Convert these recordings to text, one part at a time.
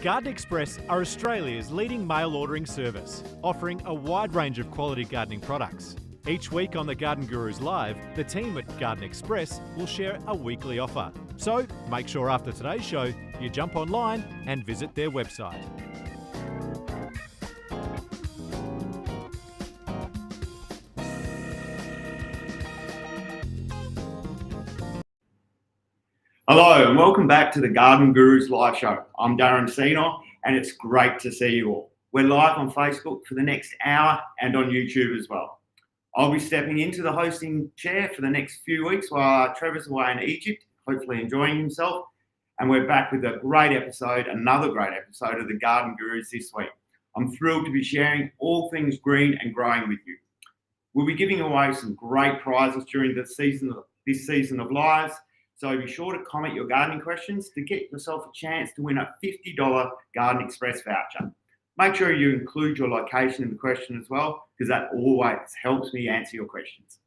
Garden Express are Australia's leading mail ordering service, offering a wide range of quality gardening products. Each week on the Garden Gurus Live, the team at Garden Express will share a weekly offer. So make sure after today's show, you jump online and visit their website. Hello and welcome back to the Garden Gurus Live Show. I'm Darren Senior and it's great to see you all. We're live on Facebook for the next hour and on YouTube as well. I'll be stepping into the hosting chair for the next few weeks while Trevor's away in Egypt, hopefully enjoying himself. And we're back with another great episode of the Garden Gurus this week. I'm thrilled to be sharing all things green and growing with you. We'll be giving away some great prizes during this season of lives. So be sure to comment your gardening questions to get yourself a chance to win a $50 Garden Express voucher. Make sure you include your location in the question as well, because that always helps me answer your questions.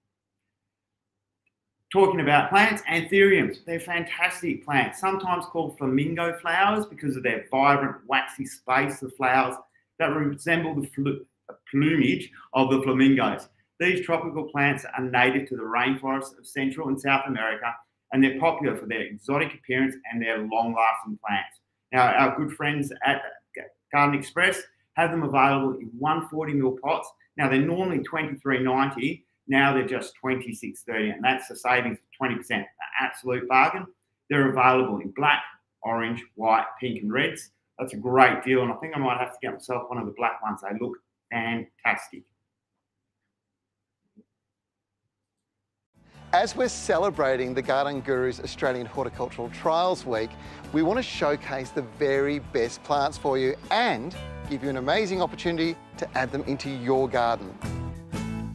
Talking about plants, anthuriums. They're fantastic plants, sometimes called flamingo flowers because of their vibrant, waxy space of flowers that resemble the plumage of the flamingos. These tropical plants are native to the rainforests of Central and South America, and they're popular for their exotic appearance and their long-lasting plants. Now, our good friends at Garden Express have them available in 140ml pots. Now, they're normally $23.90. Now they're just $26.30, and that's a savings of 20%, an absolute bargain. They're available in black, orange, white, pink, and reds. That's a great deal, and I think I might have to get myself one of the black ones. They look fantastic. As we're celebrating the Garden Gurus Australian Horticultural Trials Week, we want to showcase the very best plants for you and give you an amazing opportunity to add them into your garden.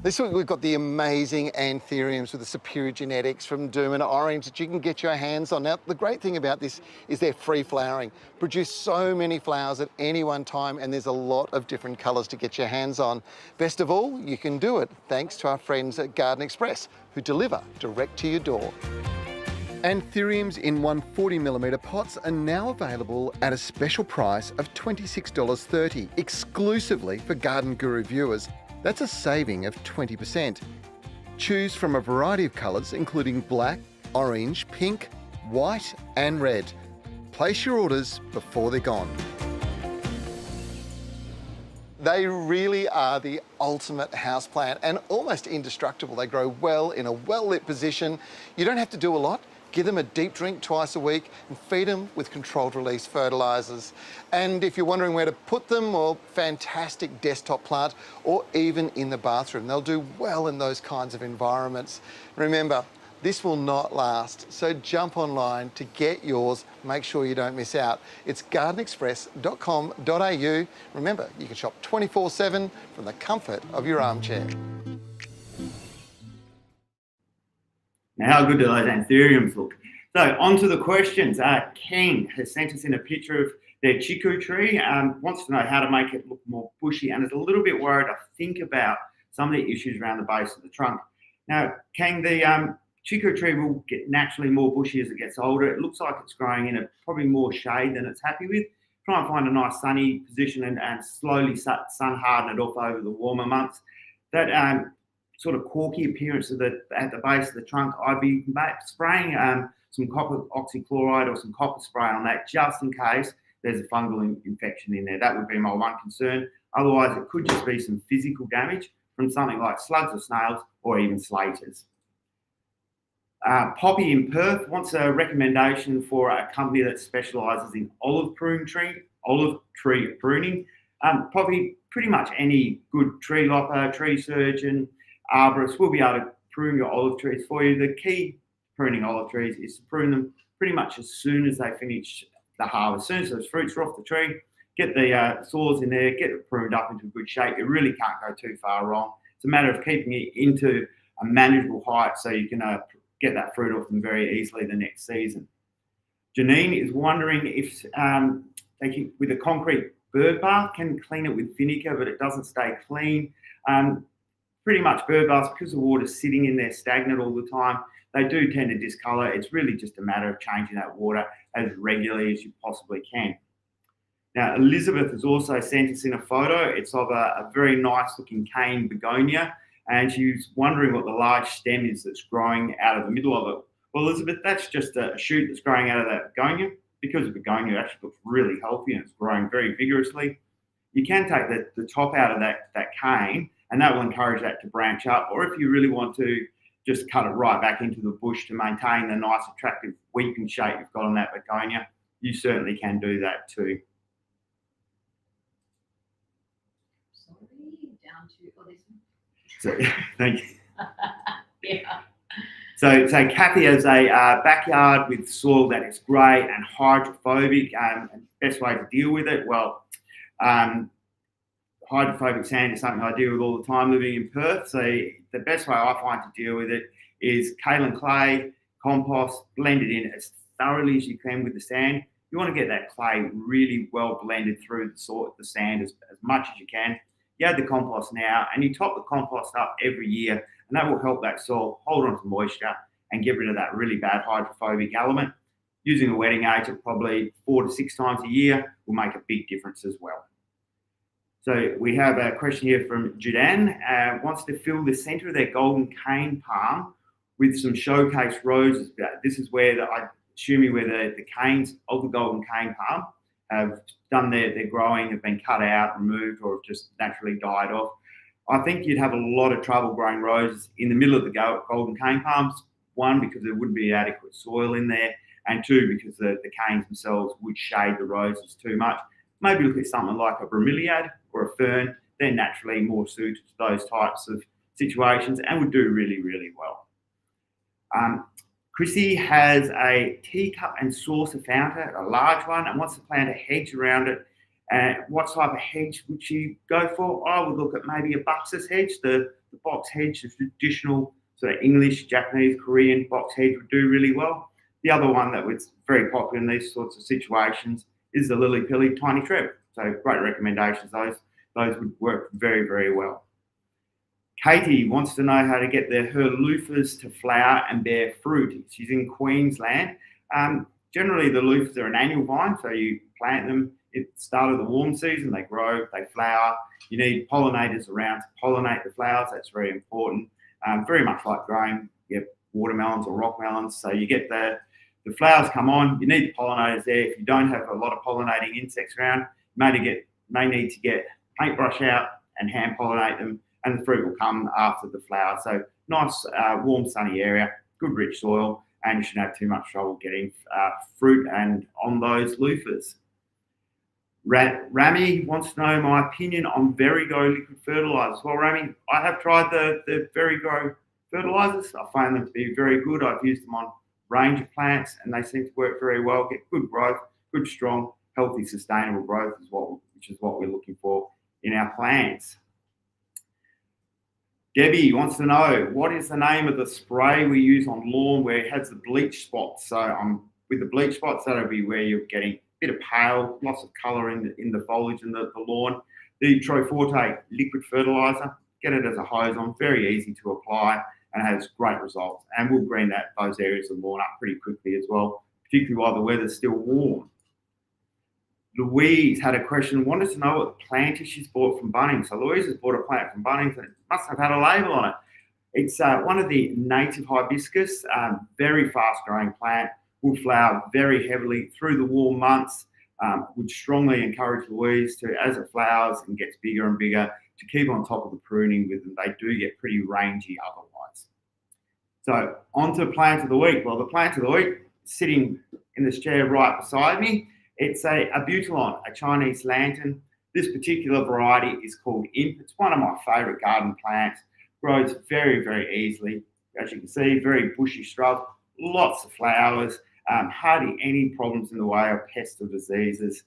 This week we've got the amazing anthuriums with the superior genetics from bloomin orange that you can get your hands on. Now, the great thing about this is they're free flowering, produce so many flowers at any one time, and there's a lot of different colours to get your hands on. Best of all, you can do it thanks to our friends at Garden Express, who deliver direct to your door. Anthuriums in 140mm pots are now available at a special price of $26.30, exclusively for Garden Guru viewers. That's a saving of 20%. Choose from a variety of colours, including black, orange, pink, white and red. Place your orders before they're gone. They really are the ultimate houseplant and almost indestructible. They grow well in a well-lit position. You don't have to do a lot. Give them a deep drink twice a week and feed them with controlled release fertilisers. And if you're wondering where to put them, well, fantastic desktop plant or even in the bathroom. They'll do well in those kinds of environments. Remember, this will not last, so jump online to get yours. Make sure you don't miss out. It's gardenexpress.com.au. Remember, you can shop 24/7 from the comfort of your armchair. Now, how good do those anthuriums look? So, on to the questions. Ken has sent us in a picture of their chiku tree, wants to know how to make it look more bushy, and is a little bit worried, I think, about some of the issues around the base of the trunk. Now, Ken, the chiku tree will get naturally more bushy as it gets older. It looks like it's growing in a probably more shade than it's happy with. Try and find a nice sunny position and slowly sun harden it off over the warmer months. That sort of corky appearance at the base of the trunk, I'd be spraying some copper oxychloride or some copper spray on that just in case there's a fungal infection in there. That would be my one concern. Otherwise, it could just be some physical damage from something like slugs or snails or even slaters. Poppy in Perth wants a recommendation for a company that specialises in olive tree pruning. Probably pretty much any good tree lopper, tree surgeon, arborist will be able to prune your olive trees for you. The key pruning olive trees is to prune them pretty much as soon as they finish the harvest. As soon as those fruits are off the tree, get the saws in there, get it pruned up into good shape. It really can't go too far wrong. It's a matter of keeping it into a manageable height so you can get that fruit off them very easily the next season. Janine is wondering if they can, with a concrete bird bath, can clean it with vinegar, but it doesn't stay clean. Pretty much bird baths, because the water's sitting in there stagnant all the time, they do tend to discolour. It's really just a matter of changing that water as regularly as you possibly can. Now, Elizabeth has also sent us in a photo. It's of a very nice looking cane begonia, and she's wondering what the large stem is that's growing out of the middle of it. Well, Elizabeth, that's just a shoot that's growing out of that begonia. Because the begonia actually looks really healthy and it's growing very vigorously. You can take the top out of that cane, and that will encourage that to branch up. Or if you really want to, just cut it right back into the bush to maintain the nice, attractive, weeping shape you've got on that begonia. You certainly can do that too. Sorry, down to this one. So, thank you. Yeah. So Kathy has a backyard with soil that is great and hydrophobic. And best way to deal with it, well, hydrophobic sand is something I deal with all the time living in Perth. So the best way I find to deal with it is kaolin clay, compost, blend it in as thoroughly as you can with the sand. You want to get that clay really well blended through the sand as much as you can. You add the compost now, and you top the compost up every year, and that will help that soil hold on to moisture and get rid of that really bad hydrophobic element. Using a wetting agent probably 4 to 6 times a year will make a big difference as well. So we have a question here from Judan, wants to fill the centre of their golden cane palm with some showcase roses. This is where I'm assuming where the canes of the golden cane palm have done their growing, have been cut out, removed, or have just naturally died off. I think you'd have a lot of trouble growing roses in the middle of the golden cane palms. 1, because there wouldn't be adequate soil in there, and 2, because the canes themselves would shade the roses too much. Maybe look at something like a bromeliad or a fern. They're naturally more suited to those types of situations and would do really, really well. Chrissy has a teacup and saucer fountain, a large one, and wants to plant a hedge around it. What type of hedge would she go for? I would look at maybe a buxus hedge, the box hedge, the traditional sort of English, Japanese, Korean box hedge would do really well. The other one that was very popular in these sorts of situations is the lily-pilly tiny Trevor. So great recommendations. Those would work very, very well. Katie wants to know how to get her loofahs to flower and bear fruit. She's in Queensland. Generally, the loofahs are an annual vine, so you plant them at the start of the warm season. They grow, they flower. You need pollinators around to pollinate the flowers. That's very important. Very much like growing watermelons or rock melons. So you get the flowers come on. You need the pollinators there. If you don't have a lot of pollinating insects around, you may need to get paintbrush out and hand pollinate them, and the fruit will come after the flower. So nice, warm, sunny area, good rich soil, and you shouldn't have too much trouble getting fruit and on those loofahs. Rami wants to know my opinion on Verigo liquid fertilizers. Well, Rami, I have tried the Verigo fertilizers. I find them to be very good. I've used them on a range of plants, and they seem to work very well, get good growth, good, strong, healthy, sustainable growth, which is what we're looking for in our plants. Debbie wants to know, what is the name of the spray we use on lawn where it has the bleach spots? So with the bleach spots, that'll be where you're getting a bit of pale, lots of colour in the foliage and the lawn. The Troforte liquid fertiliser, get it as a hose on, very easy to apply and has great results, and will green those areas of lawn up pretty quickly as well, particularly while the weather's still warm. Louise had a question, wanted to know what planter she's bought from Bunnings. So Louise has bought a plant from Bunnings and it must have had a label on it. It's one of the native hibiscus, very fast growing plant, will flower very heavily through the warm months. Would strongly encourage Louise to, as it flowers and gets bigger and bigger, to keep on top of the pruning with them. They do get pretty rangy otherwise. So on to plant of the week. Well, the plant of the week, sitting in this chair right beside me, it's a butylon, a Chinese lantern. This particular variety is called Imp. It's one of my favourite garden plants. Grows very, very easily. As you can see, very bushy shrub, lots of flowers, hardly any problems in the way of pests or diseases.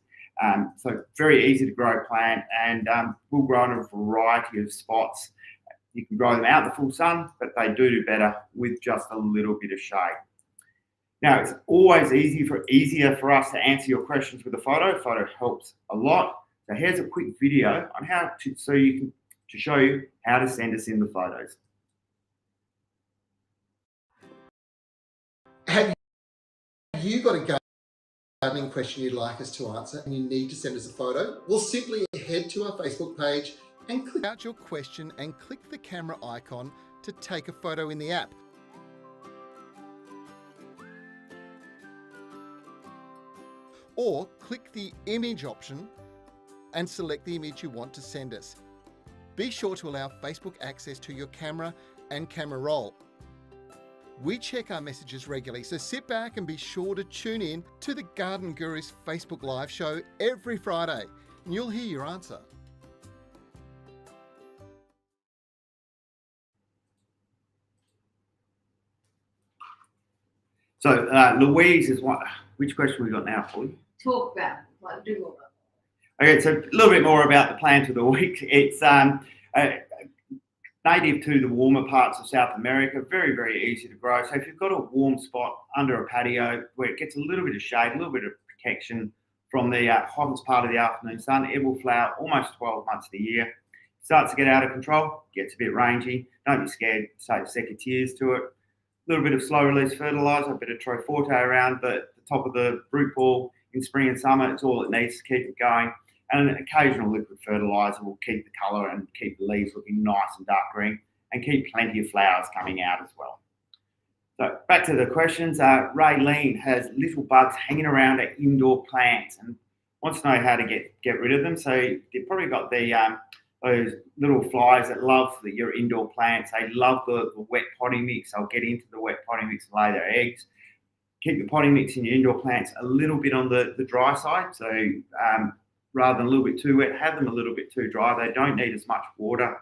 So very easy to grow plant, and will grow in a variety of spots. You can grow them out in the full sun, but they do better with just a little bit of shade. Now, it's always easier for us to answer your questions with a photo. Photo helps a lot. So here's a quick video on how to show you how to send us in the photos. Have you got a gardening question you'd like us to answer and you need to send us a photo, we'll simply head to our Facebook page and click out your question and click the camera icon to take a photo in the app. Or click the image option and select the image you want to send us. Be sure to allow Facebook access to your camera and camera roll. We check our messages regularly, so sit back and be sure to tune in to the Garden Gurus Facebook Live show every Friday, and you'll hear your answer. So Louise is what? Which question we got now, Polly? Talk about it, like do all that. Okay, so a little bit more about the plant of the week. It's native to the warmer parts of South America, very, very easy to grow. So if you've got a warm spot under a patio where it gets a little bit of shade, a little bit of protection from the hottest part of the afternoon sun, it will flower almost 12 months of the year. Starts to get out of control, gets a bit rangy. Don't be scared, say secateurs to it. A little bit of slow release fertilizer, a bit of Troforte around the top of the root ball in spring and summer. It's all it needs to keep it going. And an occasional liquid fertilizer will keep the colour and keep the leaves looking nice and dark green and keep plenty of flowers coming out as well. So back to the questions. Raylene has little bugs hanging around her indoor plants and wants to know how to get rid of them. So you've probably got the those little flies that love your indoor plants. They love the wet potting mix. They'll get into the wet potting mix and lay their eggs. Keep the potting mix in your indoor plants a little bit on the dry side. So rather than a little bit too wet, have them a little bit too dry. They don't need as much water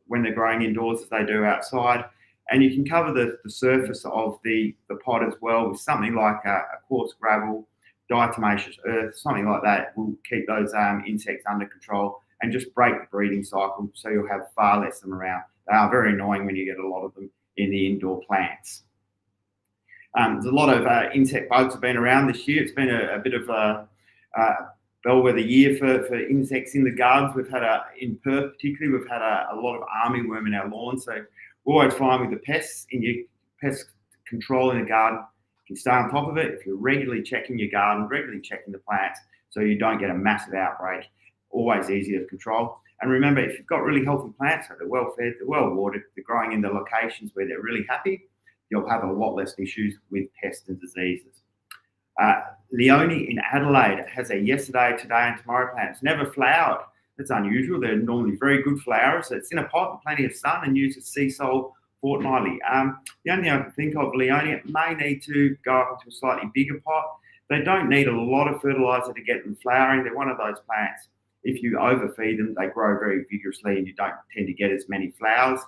when they're growing indoors as they do outside. And you can cover the surface of the pot as well with something like a coarse gravel, diatomaceous earth, something like that will keep those insects under control and just break the breeding cycle so you'll have far less of them around. They are very annoying when you get a lot of them in the indoor plants. There's a lot of insect bugs have been around this year. It's been a bit of a bellwether year for insects in the gardens. We've had in Perth particularly, we've had a lot of armyworm in our lawn. So we're always fine with the pests in your pest control in the garden. You can stay on top of it if you're regularly checking your garden, regularly checking the plants so you don't get a massive outbreak. Always easy to control. And remember, if you've got really healthy plants, so they're well fed, they're well watered, they're growing in the locations where they're really happy, you'll have a lot less issues with pests and diseases. Leonie in Adelaide has a yesterday, today and tomorrow plant. It's never flowered. That's unusual. They're normally very good flowers. It's in a pot with plenty of sun and uses sea salt fortnightly. The only thing I can think of, Leonie, it may need to go up into a slightly bigger pot. They don't need a lot of fertilizer to get them flowering. They're one of those plants. If you overfeed them, they grow very vigorously and you don't tend to get as many flowers.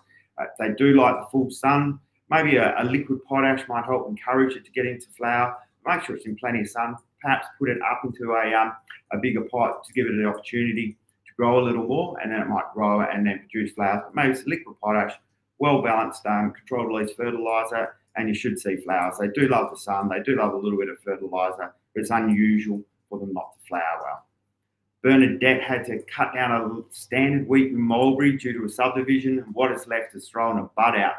They do like the full sun. Maybe a liquid potash might help encourage it to get into flower. Make sure it's in plenty of sun. Perhaps put it up into a bigger pot to give it an opportunity to grow a little more, and then it might grow and then produce flowers. But maybe it's liquid potash, well balanced, controlled release fertilizer, and you should see flowers. They do love the sun. They do love a little bit of fertilizer, but it's unusual for them not to flower well. Bernadette had to cut down a standard weeping mulberry due to a subdivision, and what is left is throwing a bud out.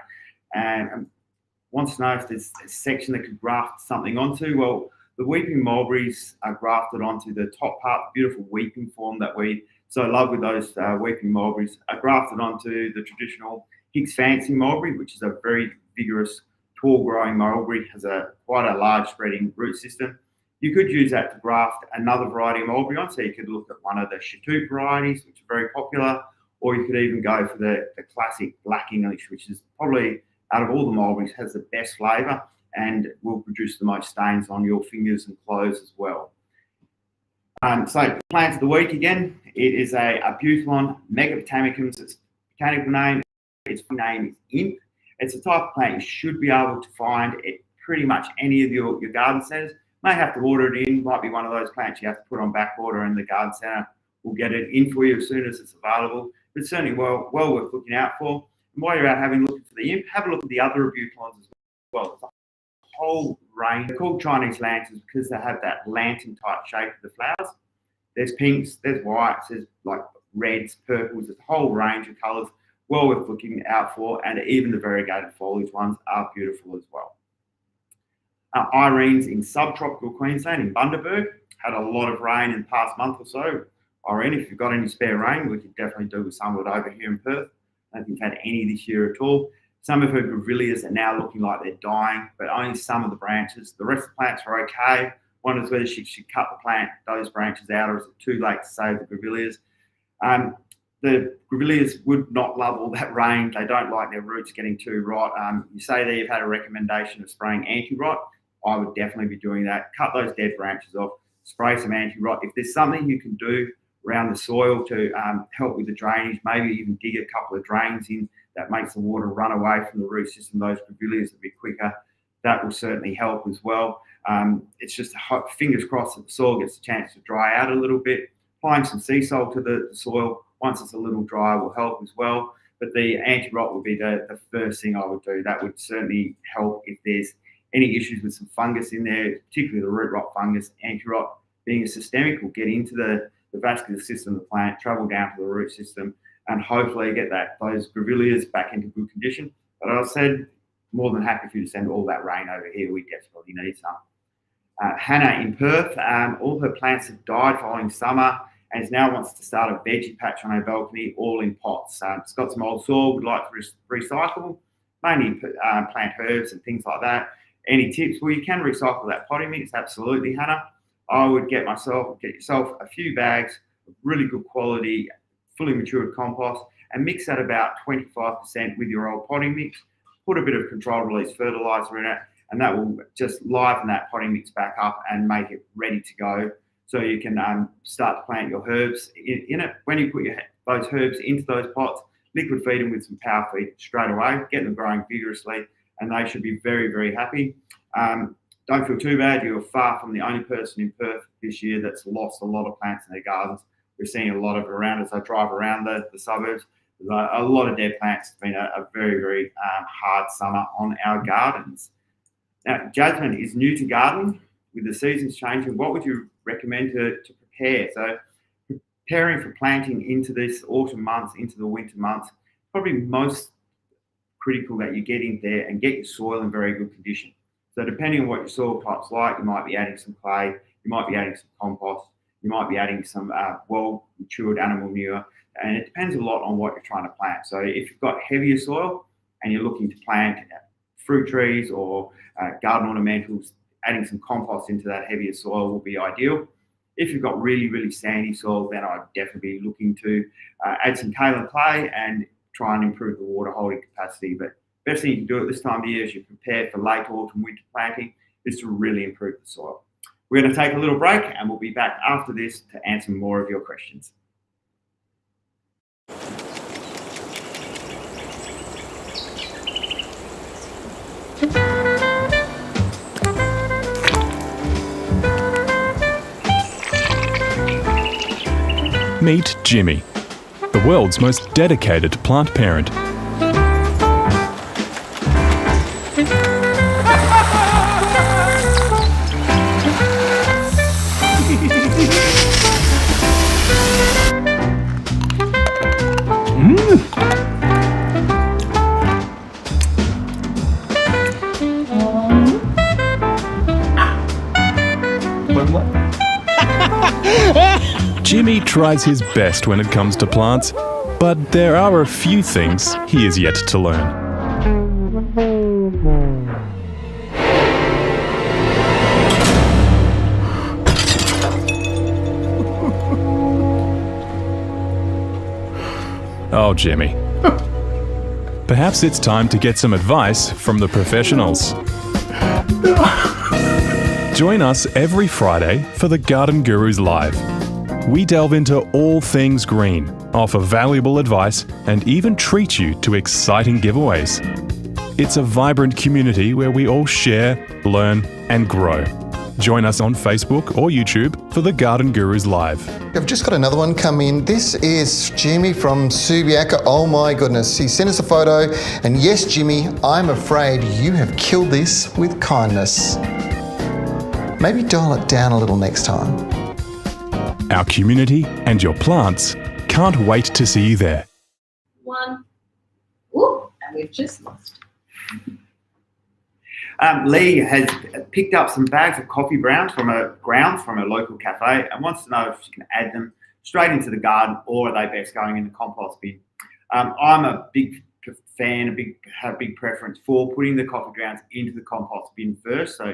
And wants to know if there's a section that could graft something onto. Well, the weeping mulberries are grafted onto the top part, the beautiful weeping form that we so love with those weeping mulberries, are grafted onto the traditional Hicks Fancy mulberry, which is a very vigorous, tall growing mulberry, has quite a large spreading root system. You could use that to graft another variety of mulberry on, so you could look at one of the Chatoot varieties, which are very popular, or you could even go for the classic Black English, which is probably, out of all the mulberries, has the best flavour and will produce the most stains on your fingers and clothes as well. So plant of the week again, it is a Butylon megapotamicums. Its botanical name, its name is Imp. It's a type of plant you should be able to find at pretty much any of your garden centres. May have to order it in, might be one of those plants you have to put on back order and the garden centre will get it in for you as soon as it's available. But certainly well worth looking out for. And while you're out having a look for the Imp, have a look at the other Butylons as well. There's a whole range. They're called Chinese lanterns because they have that lantern type shape of the flowers. There's pinks, there's whites, there's like reds, purples, there's a whole range of colours. Well worth looking out for, and even the variegated foliage ones are beautiful as well. Irene's in subtropical Queensland in Bundaberg. had a lot of rain in the past month or so. If you've got any spare rain, we could definitely do with some of it over here in Perth. I don't think we've had any this year at all. Some of her grevilleas are now looking like they're dying, but only some of the branches. The rest of the plants are okay. Wonders whether she should cut those branches out, or is it too late to save the grevilleas? The grevilleas would not love all that rain. They don't like their roots getting too rot. You say there you've had a recommendation of spraying anti-rot. I would definitely be doing that. Cut those dead branches off, spray some anti-rot. If there's something you can do around the soil to help with the drainage, maybe even dig a couple of drains in that makes the water run away from the root system, those grevilleas a bit quicker. That will certainly help as well. It's just fingers crossed that the soil gets a chance to dry out a little bit. Applying some sea salt to the soil once it's a little dry will help as well. But the anti-rot would be the first thing I would do. That would certainly help if there's any issues with some fungus in there, particularly the root rot fungus. Anti-rot, being a systemic, will get into the vascular system of the plant, travel down to the root system, and hopefully get those grevilleas back into good condition. But as I said, more than happy for you to send all that rain over here. We desperately need some. Hannah in Perth, all her plants have died following summer and now wants to start a veggie patch on her balcony, all in pots. It's got some old soil, would like to recycle, mainly plant herbs and things like that. Any tips? Well, you can recycle that potting mix, absolutely, Hannah. I would get yourself a few bags of really good quality, fully matured compost, and mix that about 25% with your old potting mix. Put a bit of controlled release fertilizer in it, and that will just liven that potting mix back up and make it ready to go. So you can start to plant your herbs in it. When you put those herbs into those pots, liquid feed them with some power feed straight away, get them growing vigorously, and they should be very, very happy. Don't feel too bad. You're far from the only person in Perth this year that's lost a lot of plants in their gardens. We're seeing a lot of it around as I drive around the suburbs. There's a lot of dead plants. It's been a very, very hard summer on our gardens. Now, Jasmine is new to gardening. With the seasons changing, what would you recommend to prepare? So preparing for planting into this autumn months, into the winter months, probably most critical that you get in there and get your soil in very good condition. So depending on what your soil type's like, you might be adding some clay, you might be adding some compost, you might be adding some well-matured animal manure, and it depends a lot on what you're trying to plant. So if you've got heavier soil and you're looking to plant fruit trees or garden ornamentals, adding some compost into that heavier soil will be ideal. If you've got really, really sandy soil, then I'd definitely be looking to add some kaolin clay and try and improve the water holding capacity. But best thing you can do at this time of year as you prepare for late autumn, winter planting is to really improve the soil. We're going to take a little break and we'll be back after this to answer more of your questions. Meet Jimmy, the world's most dedicated plant parent. Jimmy tries his best when it comes to plants, but there are a few things he is yet to learn. Oh, Jimmy. Perhaps it's time to get some advice from the professionals. Join us every Friday for the Garden Gurus Live. We delve into all things green, offer valuable advice, and even treat you to exciting giveaways. It's a vibrant community where we all share, learn, and grow. Join us on Facebook or YouTube for the Garden Gurus Live. I've just got another one come in. This is Jimmy from Subiaco. Oh my goodness. He sent us a photo. And yes, Jimmy, I'm afraid you have killed this with kindness. Maybe dial it down a little next time. Our community and your plants can't wait to see you there. One. Whoop, and we've just lost. Lee has picked up some bags of coffee grounds from a local cafe and wants to know if she can add them straight into the garden, or are they best going in the compost bin. I'm a big fan, have a big preference for putting the coffee grounds into the compost bin first. So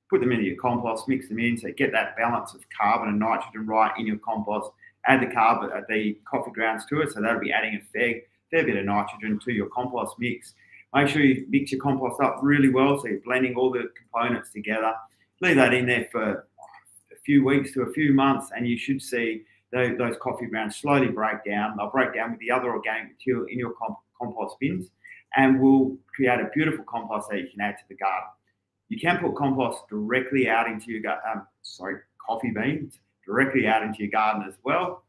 put them into your compost, mix them in, so get that balance of carbon and nitrogen right in your compost. Add the coffee grounds to it, so that'll be adding a fair bit of nitrogen to your compost mix. Make sure you mix your compost up really well, so you're blending all the components together. Leave that in there for a few weeks to a few months, and you should see those coffee grounds slowly break down. They'll break down with the other organic material in your compost bins, and will create a beautiful compost that you can add to the garden. You can put compost directly out into your coffee beans directly out into your garden as well.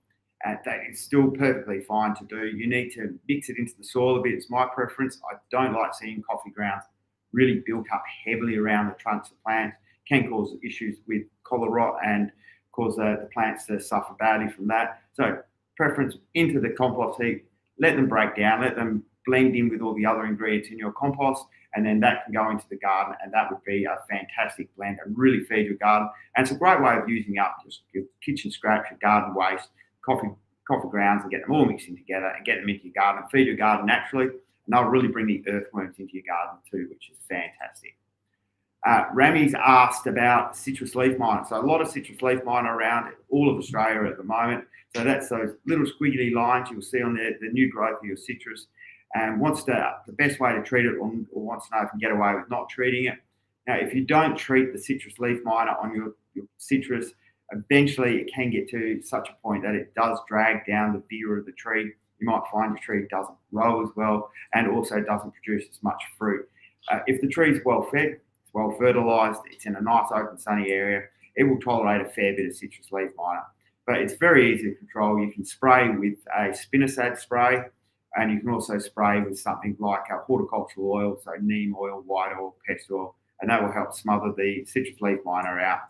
That is still perfectly fine to do. You need to mix it into the soil a bit. It's my preference. I don't like seeing coffee grounds really built up heavily around the trunks of plants. Can cause issues with collar rot and cause the plants to suffer badly from that. So preference into the compost heap. Let them break down. Let them blend in with all the other ingredients in your compost, and then that can go into the garden, and that would be a fantastic blend and really feed your garden. And it's a great way of using up just your kitchen scraps, your garden waste, coffee grounds, and get them all mixing together and get them into your garden and feed your garden naturally. And they'll really bring the earthworms into your garden too, which is fantastic. Rami's asked about citrus leaf miner. So a lot of citrus leaf miner around all of Australia at the moment. So that's those little squiggly lines you'll see on the new growth of your citrus, and wants the best way to treat it, or wants to know if you can get away with not treating it. Now, if you don't treat the citrus leaf miner on your citrus, eventually it can get to such a point that it does drag down the vigor of the tree. You might find your tree doesn't grow as well, and also doesn't produce as much fruit. If the tree is well fed, it's well fertilised, it's in a nice open sunny area, it will tolerate a fair bit of citrus leaf miner. But it's very easy to control. You can spray with a spinosad spray, and you can also spray with something like a horticultural oil, so neem oil, white oil, pest oil, and that will help smother the citrus leaf miner out.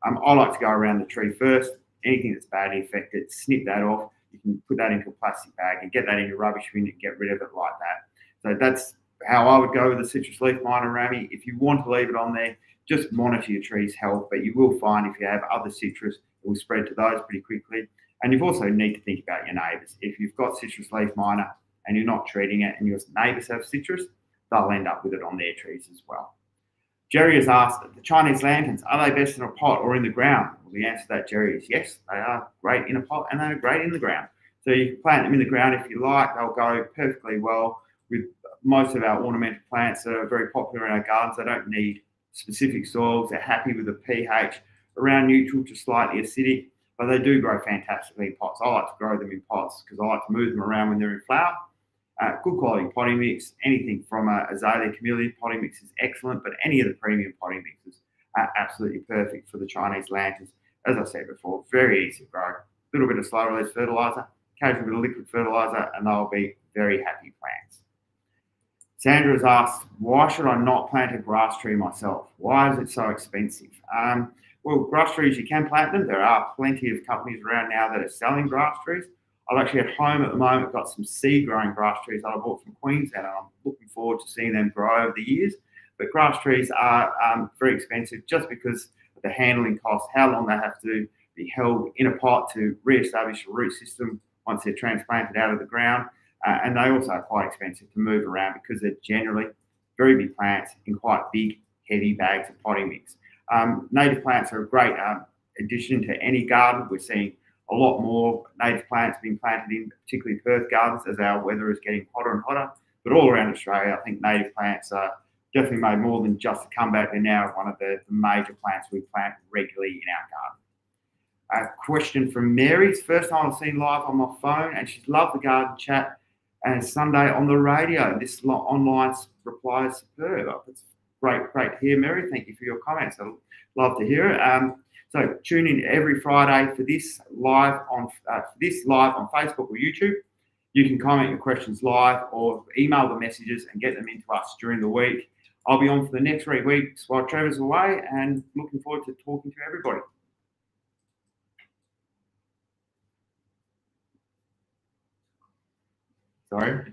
I like to go around the tree first. Anything that's badly affected, snip that off. You can put that into a plastic bag and get that in your rubbish bin and get rid of it like that. So that's how I would go with the citrus leaf miner, Rami. If you want to leave it on there, just monitor your tree's health, but you will find if you have other citrus, it will spread to those pretty quickly. And you also need to think about your neighbours. If you've got citrus leaf miner and you're not treating it, and your neighbours have citrus, they'll end up with it on their trees as well. Jerry has asked, the Chinese lanterns, are they best in a pot or in the ground? Well, the answer to that, Jerry, is yes, they are great in a pot and they're great in the ground. So you can plant them in the ground if you like. They'll go perfectly well with most of our ornamental plants that are very popular in our gardens. They don't need specific soils. They're happy with a pH around neutral to slightly acidic, but they do grow fantastically in pots. I like to grow them in pots because I like to move them around when they're in flower. Good quality potting mix. Anything from a azalea camellia potting mix is excellent, but any of the premium potting mixes are absolutely perfect for the Chinese lanterns. As I said before, very easy to grow. A little bit of slow release fertilizer, occasional bit of liquid fertilizer, and they'll be very happy plants. Sandra has asked, why should I not plant a grass tree myself? Why is it so expensive? Well, grass trees, you can plant them. There are plenty of companies around now that are selling grass trees. I've actually at home at the moment got some seed growing grass trees that I bought from Queensland, and I'm looking forward to seeing them grow over the years. But grass trees are very expensive just because of the handling costs, how long they have to be held in a pot to re-establish a root system once they're transplanted out of the ground. And they also are quite expensive to move around because they're generally very big plants in quite big, heavy bags of potting mix. Native plants are a great addition to any garden. We're seeing a lot more native plants being planted in particularly Perth gardens as our weather is getting hotter and hotter. But all around Australia, I think native plants are definitely made more than just a comeback. They're now one of the major plants we plant regularly in our garden. A question from Mary's. First time I've seen live on my phone, and she's loved the garden chat and Sunday on the radio. This online reply is superb. It's great to hear, Mary. Thank you for your comments. I'd love to hear it. So tune in every Friday for this live on Facebook or YouTube. You can comment your questions live or email the messages and get them into us during the week. I'll be on for the next 3 weeks while Trevor's away, and looking forward to talking to everybody. Sorry.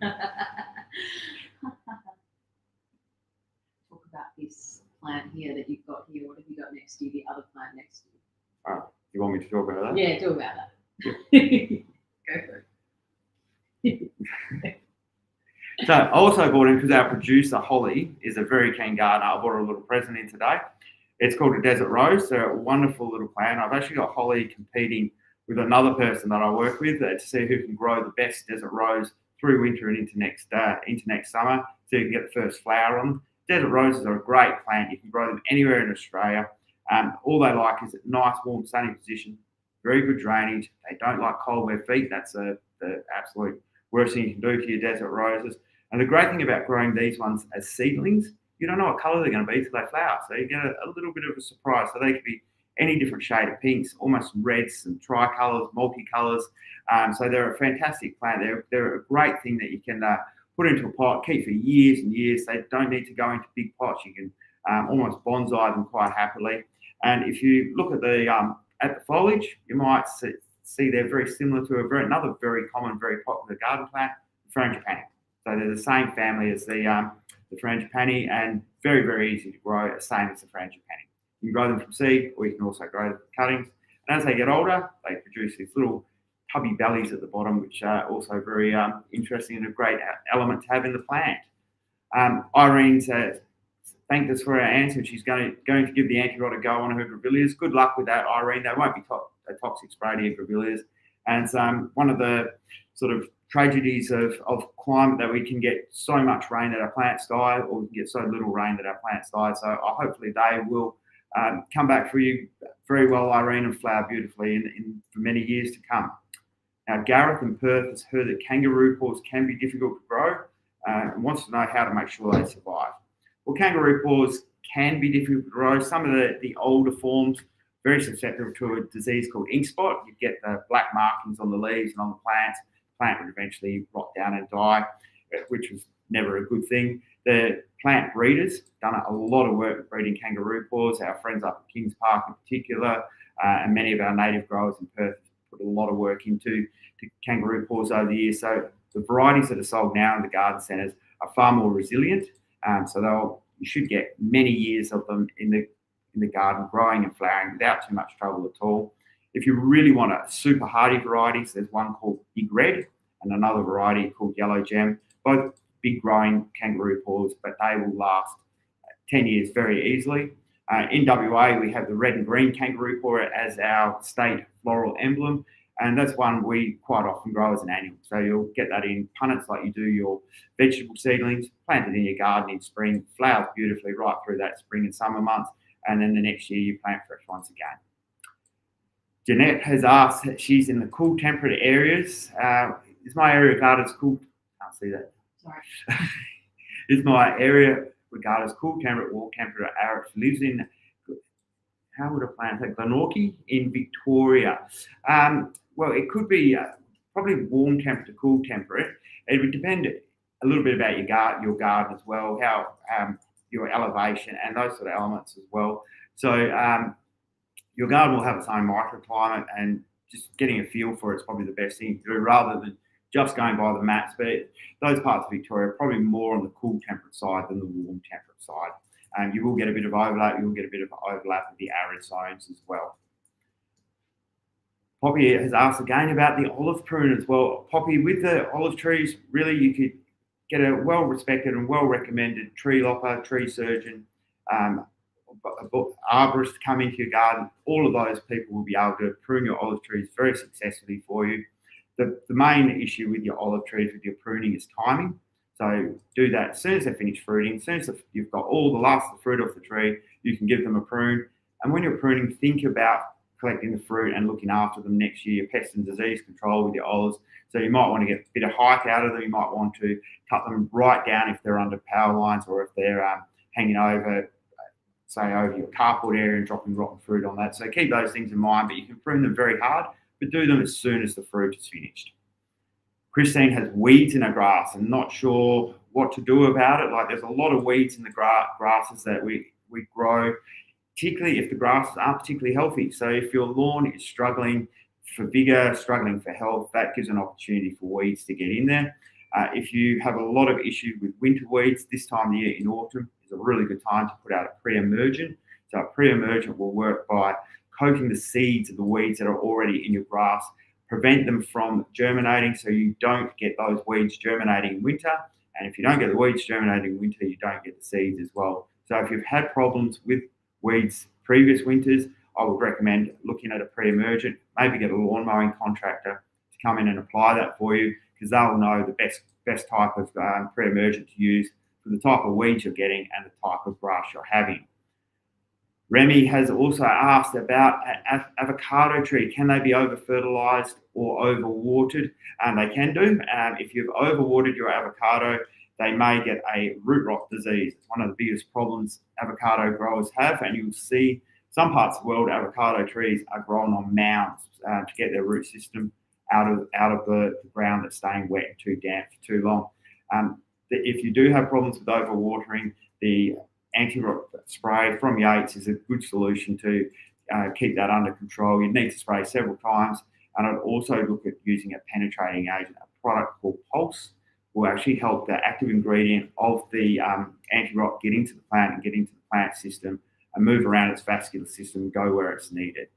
Talk about this. plant here that you've got here? What have you got next to you? The other plant next to you? Oh, you want me to talk about that? Yeah, talk about that. Go for it. So I also bought in, because our producer Holly is a very keen gardener, I bought her a little present in today. It's called a desert rose. They're a wonderful little plant. I've actually got Holly competing with another person that I work with to see who can grow the best desert rose through winter and into next summer, so you can get the first flower on them. Desert roses are a great plant. You can grow them anywhere in Australia. All they like is a nice, warm, sunny position, very good drainage. They don't like cold, wet feet. That's the absolute worst thing you can do to your desert roses. And the great thing about growing these ones as seedlings, you don't know what colour they're going to be till they flower. So you get a little bit of a surprise. So they could be any different shade of pinks, almost reds and tricolours, multicolours. So they're a fantastic plant. They're a great thing that you can put into a pot, keep for years and years. They don't need to go into big pots. You can almost bonsai them quite happily. And if you look at the foliage, you might see they're very similar to another very common, very popular garden plant, the frangipani. So they're the same family as the frangipani, and very, very easy to grow, the same as the frangipani. You can grow them from seed, or you can also grow them from cuttings. And as they get older, they produce these little tubby bellies at the bottom, which are also very interesting and a great element to have in the plant. Irene thanked us for our answer. She's going to give the antibiotic a go on her grevilleas. Good luck with that, Irene. They won't be a toxic spray to your grevilleas. And it's one of the sort of tragedies of climate, that we can get so much rain that our plants die, or we can get so little rain that our plants die. So hopefully they will come back for you very well, Irene, and flower beautifully for many years to come. Now, Gareth in Perth has heard that kangaroo paws can be difficult to grow and wants to know how to make sure they survive. Well, kangaroo paws can be difficult to grow. Some of the older forms, very susceptible to a disease called ink spot. You get the black markings on the leaves and on the plants. The plant would eventually rot down and die, which was never a good thing. The plant breeders done a lot of work breeding kangaroo paws. Our friends up at Kings Park in particular, and many of our native growers in Perth put a lot of work into kangaroo paws over the years. So the varieties that are sold now in the garden centres are far more resilient. So you should get many years of them in the garden, growing and flowering without too much trouble at all. If you really want a super hardy varieties, there's one called Big Red and another variety called Yellow Gem, both big growing kangaroo paws, but they will last 10 years very easily. In WA, we have the red and green kangaroo paw as our state floral emblem, and that's one we quite often grow as an annual. So you'll get that in punnets like you do your vegetable seedlings, planted in your garden in spring, flowers beautifully right through that spring and summer months, and then the next year you plant fresh ones again. Jeanette has asked, she's in the cool temperate areas. Is my area regarded as cool? Can't see that. Sorry. Is my area regarded as cool temperate, warm temperate, arid? She lives in, how would I plant that? Glenorchy in Victoria. Well, it could be probably warm temperate to cool temperate. It would depend a little bit about your garden as well, how your elevation and those sort of elements as well. So your garden will have its own microclimate, and just getting a feel for it's probably the best thing to do, rather than just going by the maps. But those parts of Victoria are probably more on the cool temperate side than the warm temperate side. You will get a bit of overlap. You will get a bit of overlap with the arid zones as well. Poppy has asked again about the olive prune as well. Poppy, with the olive trees, really you could get a well-respected and well-recommended tree lopper, tree surgeon, arborist to come into your garden. All of those people will be able to prune your olive trees very successfully for you. The main issue with your olive trees, with your pruning, is timing. So do that as soon as they finish fruiting. As soon as you've got all the last of the fruit off the tree, you can give them a prune. And when you're pruning, think about collecting the fruit and looking after them next year, pest and disease control with your olives. So you might want to get a bit of height out of them. You might want to cut them right down if they're under power lines, or if they're hanging over, say, over your carport area and dropping rotten fruit on that. So keep those things in mind, but you can prune them very hard, but do them as soon as the fruit is finished. Christine has weeds in her grass and not sure what to do about it. Like, there's a lot of weeds in the grasses that we grow, particularly if the grasses aren't particularly healthy. So if your lawn is struggling for vigor, struggling for health, that gives an opportunity for weeds to get in there. If you have a lot of issues with winter weeds, this time of the year in autumn is is a really good time to put out a pre-emergent. So a pre-emergent will work by coating the seeds of the weeds that are already in your grass, prevent them from germinating so you don't get those weeds germinating in winter. And if you don't get the weeds germinating in winter, you don't get the seeds as well. So if you've had problems with weeds previous winters, I would recommend looking at a pre-emergent. Maybe get a lawn mowing contractor to come in and apply that for you, because they'll know the best type of pre-emergent to use for the type of weeds you're getting and the type of grass you're having. Remy has also asked about avocado tree. Can they be over-fertilised or over-watered? They can do. If you've over-watered your avocado, they may get a root rot disease. It's one of the biggest problems avocado growers have, and you'll see some parts of the world, avocado trees are growing on mounds to get their root system out of the ground that's staying wet and too damp for too long. If you do have problems with overwatering, the anti-rot spray from Yates is a good solution to keep that under control. You need to spray several times, and I'd also look at using a penetrating agent. A product called Pulse will actually help the active ingredient of the anti-rot get into the plant and get into the plant system and move around its vascular system and go where it's needed.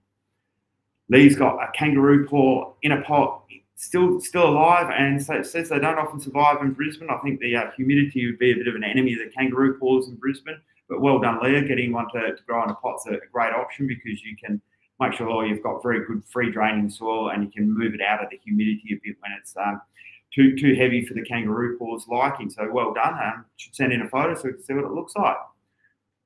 Lee's got a kangaroo paw in a pot, still alive, and so it says they don't often survive in Brisbane. I think the humidity would be a bit of an enemy of the kangaroo paws in Brisbane, but well done, Leah. Getting one to grow in a pot's a great option, because you can make sure you've got very good free draining soil, and you can move it out of the humidity a bit when it's too heavy for the kangaroo paws liking. So well done. Should send in a photo so we can see what it looks like.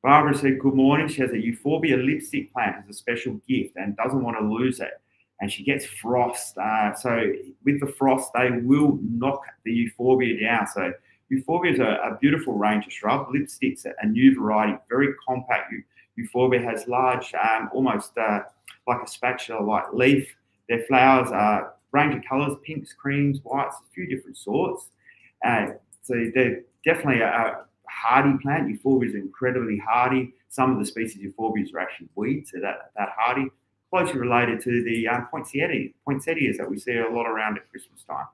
Barbara said, good morning. She has a euphorbia lipstick plant as a special gift and doesn't want to lose it. And she gets frost. So with the frost, they will knock the euphorbia down. So euphorbia is a beautiful range of shrub. Lipstick's a new variety, very compact. Euphorbia has large, almost like a spatula-like leaf. Their flowers are a range of colours, pinks, creams, whites, a few different sorts. So they're definitely a hardy plant. Euphorbia is incredibly hardy. Some of the species of euphorbias are actually weeds, so that hardy. Closely related to the poinsettias that we see a lot around at Christmas time.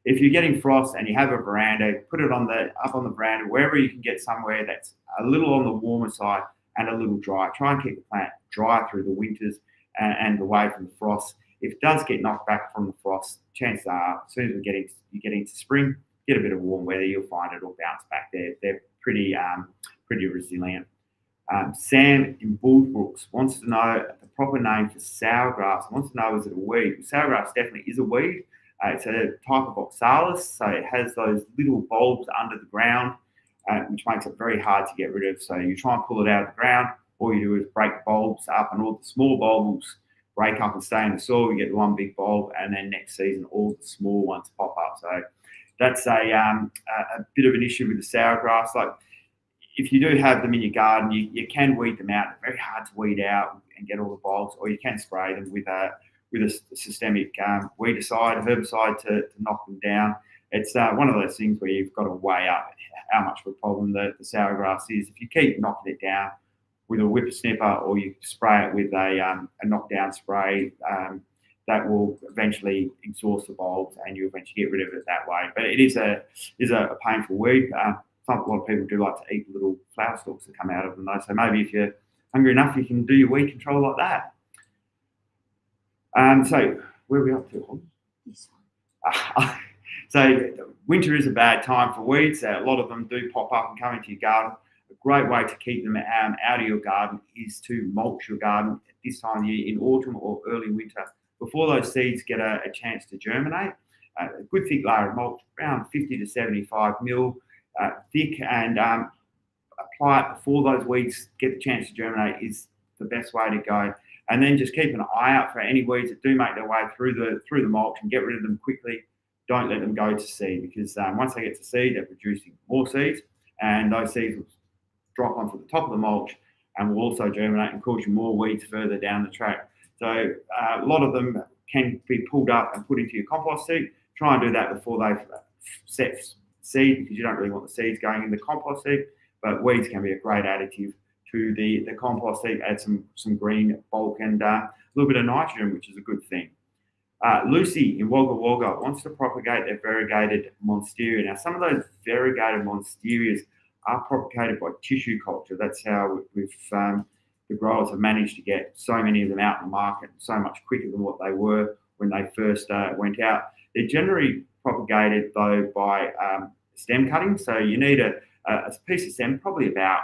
If you're getting frost and you have a veranda, put it up on the veranda, wherever you can get somewhere that's a little on the warmer side and a little dry. Try and keep the plant dry through the winters and away from the frost. If it does get knocked back from the frost, chances are, as soon as you get into spring, get a bit of warm weather, you'll find it'll bounce back. They're pretty resilient. Sam in Bullbrooks wants to know the proper name for sourgrass. Wants to know, is it a weed? Sourgrass definitely is a weed. It's a type of oxalis, so it has those little bulbs under the ground, which makes it very hard to get rid of. So you try and pull it out of the ground, all you do is break the bulbs up, and all the small bulbs break up and stay in the soil. You get one big bulb, and then next season all the small ones pop up. So that's a bit of an issue with the sourgrass. Like, if you do have them in your garden, you can weed them out. They're very hard to weed out and get all the bulbs, or you can spray them with a systemic weedicide, herbicide to knock them down. It's one of those things where you've got to weigh up how much of a problem the sourgrass is. If you keep knocking it down with a whippersnipper, or you spray it with a knockdown spray, that will eventually exhaust the bulbs, and you eventually get rid of it that way. But it is a painful weed. A lot of people do like to eat the little flower stalks that come out of them, though. So maybe if you're hungry enough, you can do your weed control like that. So where are we up to, Holly? This one. So winter is a bad time for weeds. A lot of them do pop up and come into your garden. A great way to keep them out of your garden is to mulch your garden at this time of year, in autumn or early winter, before those seeds get a chance to germinate. A good thick layer of mulch, around 50 to 75 mil. Thick, and apply it before those weeds get the chance to germinate is the best way to go. And then just keep an eye out for any weeds that do make their way through the mulch, and get rid of them quickly. Don't let them go to seed, because once they get to seed, they're producing more seeds, and those seeds will drop onto the top of the mulch and will also germinate and cause you more weeds further down the track. So a lot of them can be pulled up and put into your compost heap. Try and do that before they've set seed, because you don't really want the seeds going in the compost heap. But weeds can be a great additive to the compost heap. Add some green bulk and a little bit of nitrogen, which is a good thing. Lucy in Wagga Wagga wants to propagate their variegated monstera. Now, some of those variegated monsteras are propagated by tissue culture. That's how the growers have managed to get so many of them out in the market so much quicker than what they were when they first went out. They're generally propagated though by stem cutting. So you need a piece of stem probably about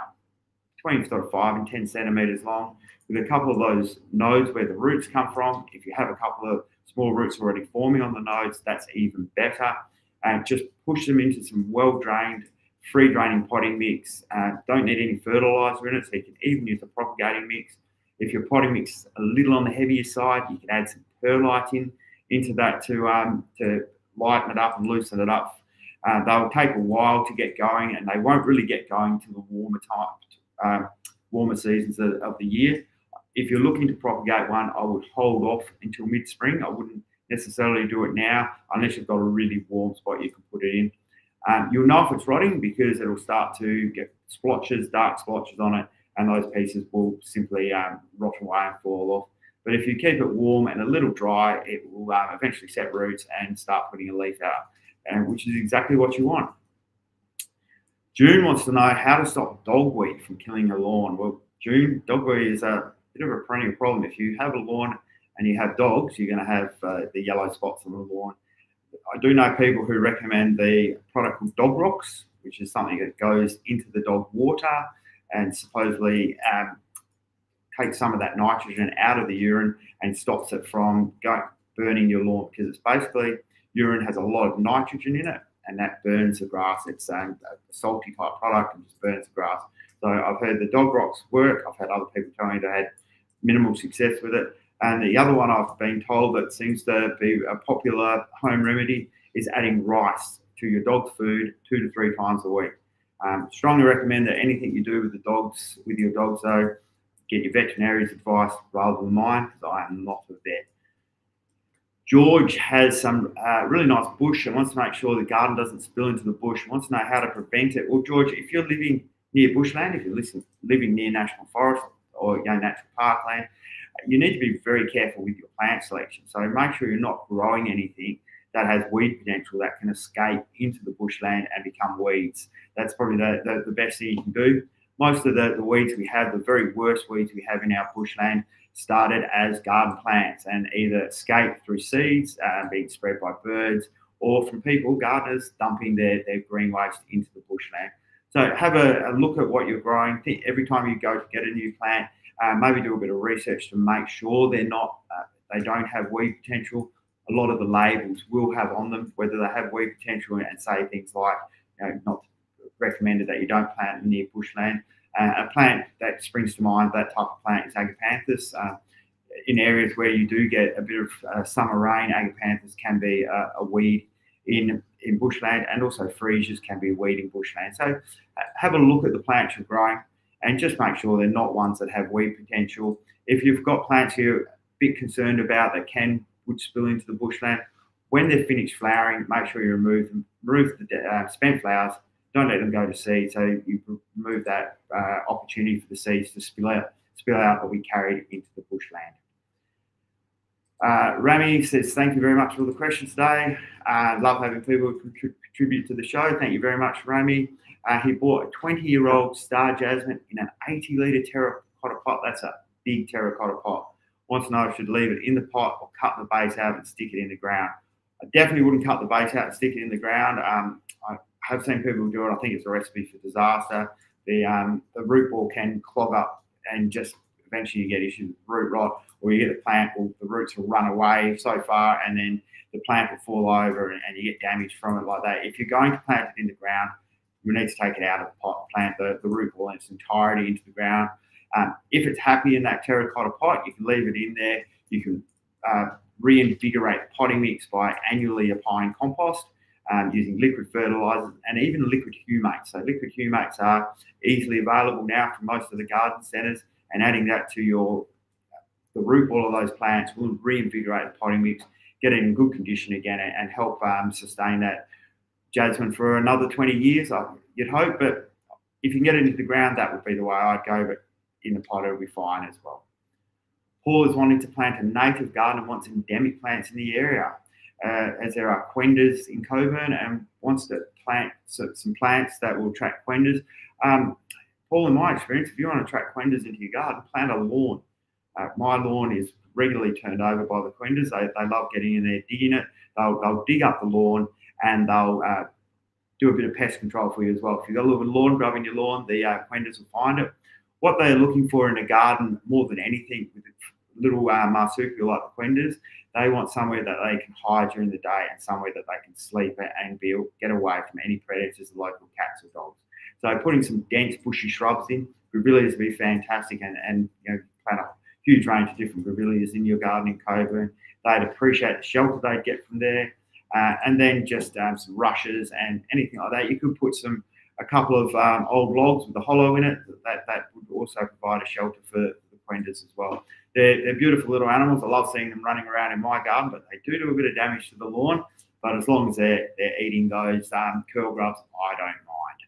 between sort of 5 and 10 centimeters long, with a couple of those nodes where the roots come from. If you have a couple of small roots already forming on the nodes, that's even better. And just push them into some well-drained, free-draining potting mix. Don't need any fertilizer in it, so you can even use a propagating mix. If your potting mix is a little on the heavier side, you can add some perlite into that to lighten it up and loosen it up. They'll take a while to get going, and they won't really get going till the warmer seasons of the year. If you're looking to propagate one, I would hold off until mid-spring. I wouldn't necessarily do it now unless you've got a really warm spot you can put it in. You'll know if it's rotting because it'll start to get splotches, dark splotches on it, and those pieces will simply rot away and fall off. But if you keep it warm and a little dry, it will eventually set roots and start putting a leaf out, which is exactly what you want. June wants to know how to stop dogweed from killing your lawn. Well, June, dogweed is a bit of a perennial problem. If you have a lawn and you have dogs, you're going to have the yellow spots on the lawn. I do know people who recommend the product called Dog Rocks, which is something that goes into the dog water and supposedly takes some of that nitrogen out of the urine and stops it from burning your lawn, because it's basically urine has a lot of nitrogen in it, and that burns the grass. It's a salty type product and just burns the grass. So I've heard the Dog Rocks work. I've had other people tell me they had minimal success with it. And the other one I've been told that seems to be a popular home remedy is adding rice to your dog's food 2 to 3 times a week. Strongly recommend that anything you do with your dogs though, get your veterinarian's advice rather than mine, because I am not a vet. George has some really nice bush and wants to make sure the garden doesn't spill into the bush, wants to know how to prevent it. Well, George, if you're living near bushland, if you're living near national forest or natural parkland, you need to be very careful with your plant selection. So make sure you're not growing anything that has weed potential that can escape into the bushland and become weeds. That's probably the best thing you can do. Most of the weeds we have, the very worst weeds we have in our bushland, started as garden plants and either escaped through seeds being spread by birds, or from people, gardeners, dumping their green waste into the bushland. So have a look at what you're growing. Every time you go to get a new plant, maybe do a bit of research to make sure they don't have weed potential. A lot of the labels will have on them whether they have weed potential and say things like, not recommended that you don't plant near bushland. A plant that springs to mind, that type of plant, is agapanthus. In areas where you do get a bit of summer rain, agapanthus can be a weed in bushland, and also freesias can be a weed in bushland. So have a look at the plants you're growing and just make sure they're not ones that have weed potential. If you've got plants you're a bit concerned about that would spill into the bushland, when they're finished flowering, make sure you remove the spent flowers. Don't let them go to seed, so you remove that opportunity for the seeds to spill out that we carried into the bushland. Rami says, thank you very much for all the questions today. Love having people contribute to the show. Thank you very much, Rami. He bought a 20-year-old star jasmine in an 80-litre terracotta pot. That's a big terracotta pot. Wants to know if I should leave it in the pot or cut the base out and stick it in the ground. I definitely wouldn't cut the base out and stick it in the ground. I have seen people do it. I think it's a recipe for disaster. The root ball can clog up and just eventually you get issues with root rot, or you get the plant, the roots will run away so far and then the plant will fall over and you get damage from it like that. If you're going to plant it in the ground, you need to take it out of the pot, plant the root ball in its entirety into the ground. If it's happy in that terracotta pot, you can leave it in there. You can reinvigorate the potting mix by annually applying compost, using liquid fertilizers and even liquid humates. So liquid humates are easily available now from most of the garden centres, and adding that to the root ball of those plants will reinvigorate the potting mix, get it in good condition again, and help sustain that jasmine for another 20 years, you'd hope. But if you can get it into the ground, that would be the way I'd go, but in the pot it'll be fine as well. Paul is wanting to plant a native garden and wants endemic plants in the area, as there are quendas in Coburn, and wants to plant some plants that will attract quendas. Paul, in my experience, if you want to attract quendas into your garden, plant a lawn. My lawn is regularly turned over by the quendas. They love getting in there, digging it. They'll dig up the lawn and they'll do a bit of pest control for you as well. If you've got a little bit of lawn grub in your lawn, the quendas will find it. What they're looking for in a garden more than anything with a little marsupial like the quendas, they want somewhere that they can hide during the day and somewhere that they can sleep and get away from any predators, local cats or dogs. So putting some dense bushy shrubs in grevilleas would be fantastic, and plant a huge range of different grevilleas in your garden in Coburn. They'd appreciate the shelter they'd get from there. And then just some rushes and anything like that. You could put a couple of old logs with a hollow in it. That would also provide a shelter for the quendas as well. They're beautiful little animals. I love seeing them running around in my garden, but they do a bit of damage to the lawn. But as long as they're eating those curl grubs, I don't mind.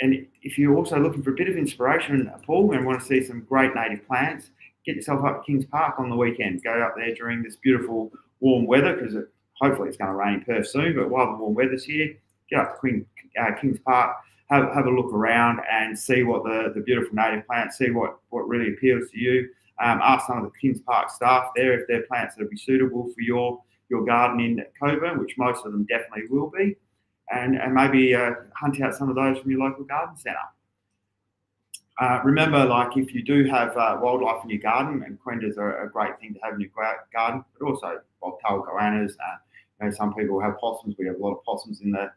And if you're also looking for a bit of inspiration, Paul, and want to see some great native plants, get yourself up to Kings Park on the weekend. Go up there during this beautiful warm weather, because hopefully it's going to rain in Perth soon, but while the warm weather's here, get up to Kings Park, have a look around and see what the beautiful native plants, see what really appeals to you. Ask some of the Kings Park staff there if they're plants that would be suitable for your garden in Coburn, which most of them definitely will be, and maybe hunt out some of those from your local garden centre. Remember, like, if you do have wildlife in your garden, and quendas are a great thing to have in your garden, but also bobtail goannas. Some people have possums. We have a lot of possums in the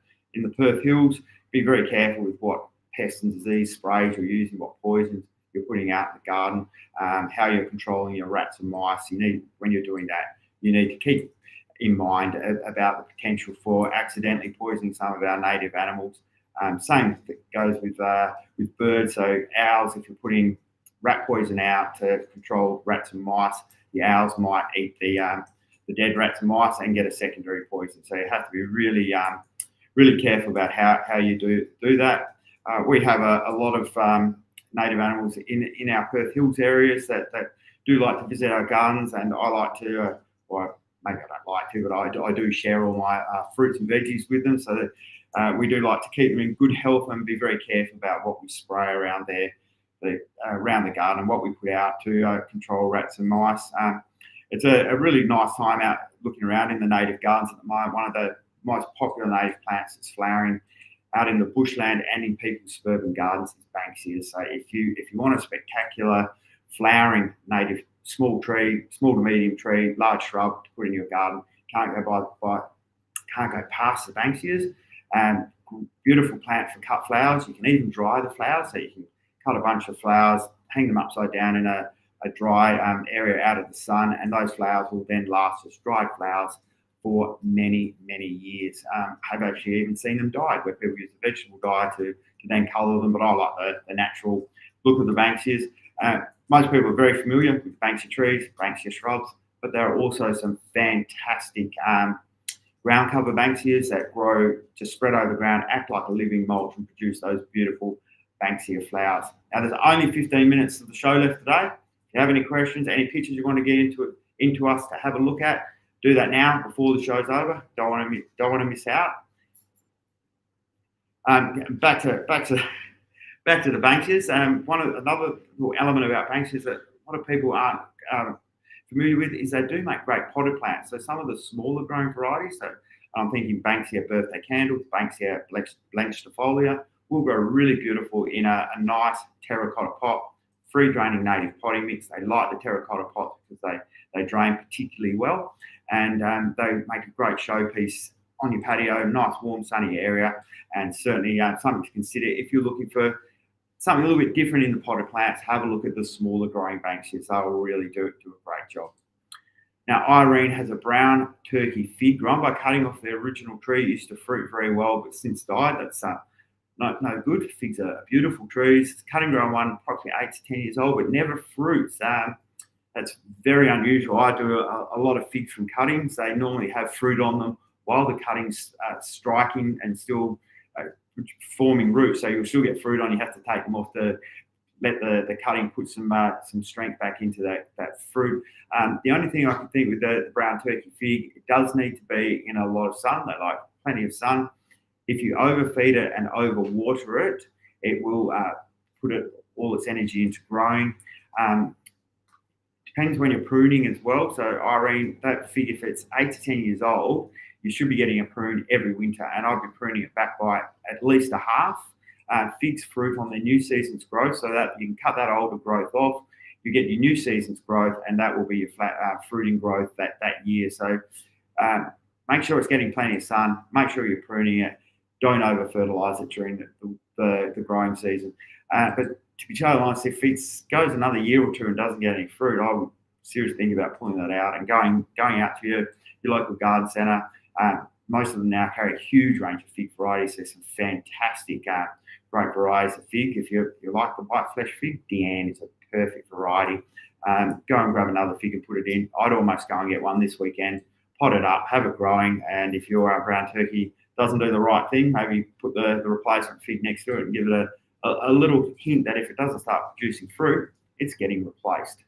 Perth Hills. Be very careful with what pest and disease sprays you're using, what poisons you're putting out in the garden, how you're controlling your rats and mice. When you're doing that, you need to keep in mind about the potential for accidentally poisoning some of our native animals. Same goes with birds. So owls, if you're putting rat poison out to control rats and mice, the owls might eat the dead rats and mice and get a secondary poison. So you have to be really careful about how you do that. We have a lot of native animals in our Perth Hills areas that do like to visit our gardens, and I like to, or maybe I don't like to, but I do share all my fruits and veggies with them, so that we do like to keep them in good health and be very careful about what we spray around around the garden, what we put out to control rats and mice. It's a really nice time out looking around in the native gardens at the moment. One of the most popular native plants that's flowering out in the bushland and in people's suburban gardens is Banksias. So if you want a spectacular flowering native small to medium tree, large shrub to put in your garden, can't go past the Banksias. Beautiful plant for cut flowers. You can even dry the flowers, so you can cut a bunch of flowers, hang them upside down in a dry area out of the sun, and those flowers will then last as dried flowers for many, many years. I've actually even seen them dyed, where people use a vegetable dye to then colour them, but I like the natural look of the Banksias. Most people are very familiar with Banksia trees, Banksia shrubs, but there are also some fantastic ground cover Banksias that grow to spread over ground, act like a living mulch, and produce those beautiful Banksia flowers. Now, there's only 15 minutes of the show left today. If you have any questions, any pictures you want to get into us to have a look at, do that now before the show's over. Don't want to miss out. Back to the Banksias. Another little element about Banksias that a lot of people aren't familiar with is they do make great potted plants. So some of the smaller growing varieties, so I'm thinking Banksia birthday candles, Banksia blanchestifolia, will grow really beautiful in a nice terracotta pot, free draining native potting mix. They like the terracotta pots because they drain particularly well, and they make a great showpiece on your patio, nice warm sunny area, and certainly something to consider if you're looking for something a little bit different in the potted plants. Have a look at the smaller growing Banksias. They will really do a great job. Now, Irene has a brown turkey fig grown by cutting off the original tree. It used to fruit very well, but since died. That's no good. Figs are beautiful trees. Cutting grown one, approximately 8 to 10 years old, but never fruits. That's very unusual. I do a lot of figs from cuttings. They normally have fruit on them while the cuttings are striking and still forming roots. So you'll still get fruit on. You have to take them off to let the cutting put some strength back into that fruit. The only thing I can think with the brown turkey fig, it does need to be in a lot of sun. They like plenty of sun. If you overfeed it and overwater it, it will put all its energy into growing. Depends when you're pruning as well. So Irene, that fig, if it's 8 to 10 years old, you should be getting a prune every winter, and I'd be pruning it back by at least a half. Figs fruit on their new season's growth, so that you can cut that older growth off. You get your new season's growth, and that will be your flat fruiting growth that year. So make sure it's getting plenty of sun. Make sure you're pruning it. Don't over fertilize it during the growing season. But to be totally honest, if it goes another year or two and doesn't get any fruit, I would seriously think about pulling that out and going out to your local garden centre. Most of them now carry a huge range of fig varieties. There's some fantastic, great varieties of fig. If you like the white flesh fig, Deanne is a perfect variety. Go and grab another fig and put it in. I'd almost go and get one this weekend, pot it up, have it growing, and if your brown turkey doesn't do the right thing, maybe put the replacement fig next to it and give it a little hint that if it doesn't start producing fruit, it's getting replaced.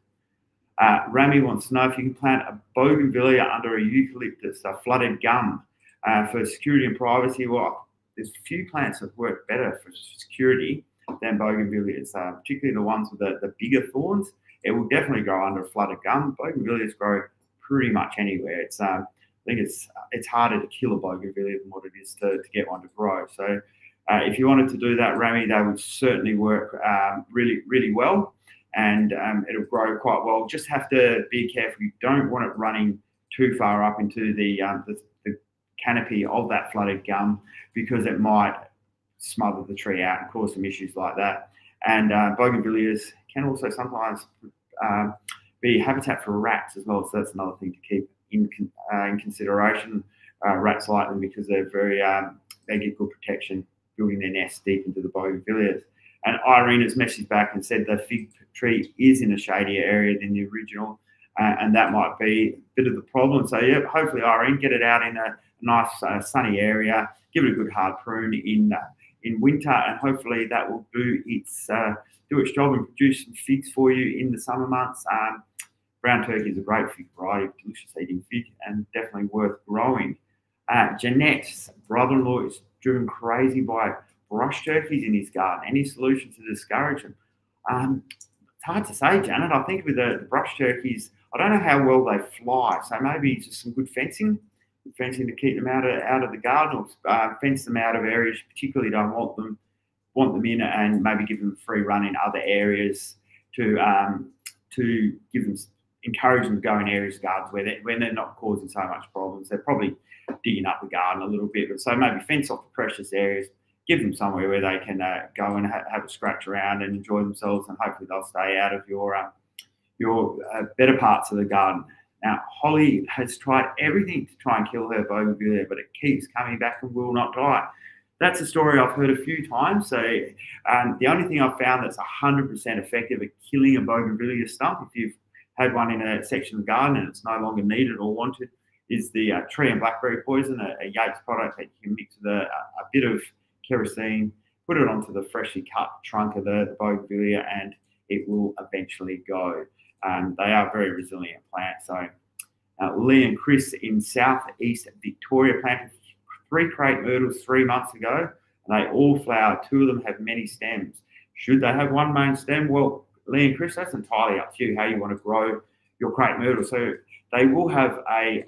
Rami wants to know if you can plant a bougainvillea under a eucalyptus, a flooded gum, for security and privacy. Well, there's a few plants that work better for security than bougainvilleas, particularly the ones with the bigger thorns. It will definitely grow under a flooded gum. Bougainvilleas grow pretty much anywhere. I think it's harder to kill a bougainvillea than what it is to get one to grow. So if you wanted to do that, Rami, they would certainly work really, really well, and it'll grow quite well. Just have to be careful. You don't want it running too far up into the canopy of that flooded gum, because it might smother the tree out and cause some issues like that. And bougainvilleas can also sometimes be habitat for rats as well. So that's another thing to keep in consideration. Rats like them because they're they get good protection building their nests deep into the bougainvilleas. And Irene has messaged back and said the fig tree is in a shadier area than the original, and that might be a bit of the problem. So yeah, hopefully Irene, get it out in a nice sunny area, give it a good hard prune in winter, and hopefully that will do its job and produce some figs for you in the summer months. Brown turkey is a great fig variety, delicious eating fig, and definitely worth growing. Jeanette's brother-in-law is driven crazy by brush turkeys in his garden. Any solution to discourage them? It's hard to say, Janet. I think with the brush turkeys, I don't know how well they fly. So maybe just some good fencing to keep them out of the garden, or fence them out of areas you particularly don't want them in, and maybe give them a free run in other areas to encourage them to go in areas of gardens where they're not causing so much problems. They're probably digging up the garden a little bit, but so maybe fence off the precious areas, give them somewhere where they can go and have a scratch around and enjoy themselves, and hopefully they'll stay out of your better parts of the garden. Now, Holly has tried everything to try and kill her bougainvillea, but it keeps coming back and will not die. That's a story I've heard a few times. So the only thing I've found that's 100% effective at killing a bougainvillea stump, if you've had one in a section of the garden and it's no longer needed or wanted, is the tree and blackberry poison, a Yates product that you can mix with a bit of kerosene, put it onto the freshly cut trunk of the bougainvillea, and it will eventually go. They are very resilient plants. So Lee and Chris in southeast Victoria planted 3 crepe myrtles 3 months ago, and they all flowered. 2 of them have many stems. Should they have one main stem? Well, Lee and Chris, that's entirely up to you how you want to grow your crepe myrtle. So they will have a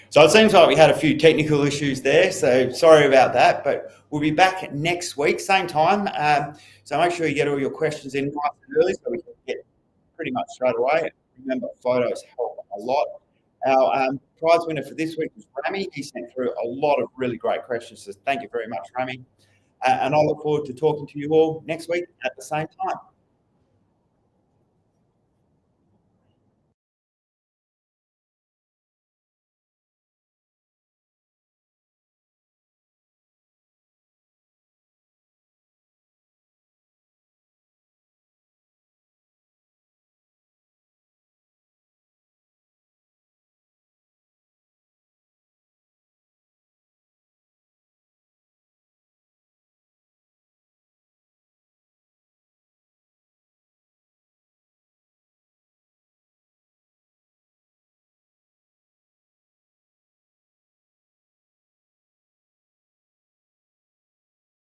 So it seems like we had a few technical issues there, so sorry about that, but we'll be back next week, same time. So make sure you get all your questions in nice and early so we can get pretty much straight away. Remember, photos help a lot. Our prize winner for this week was Rami. He sent through a lot of really great questions, so thank you very much, Rami. And I look forward to talking to you all next week at the same time.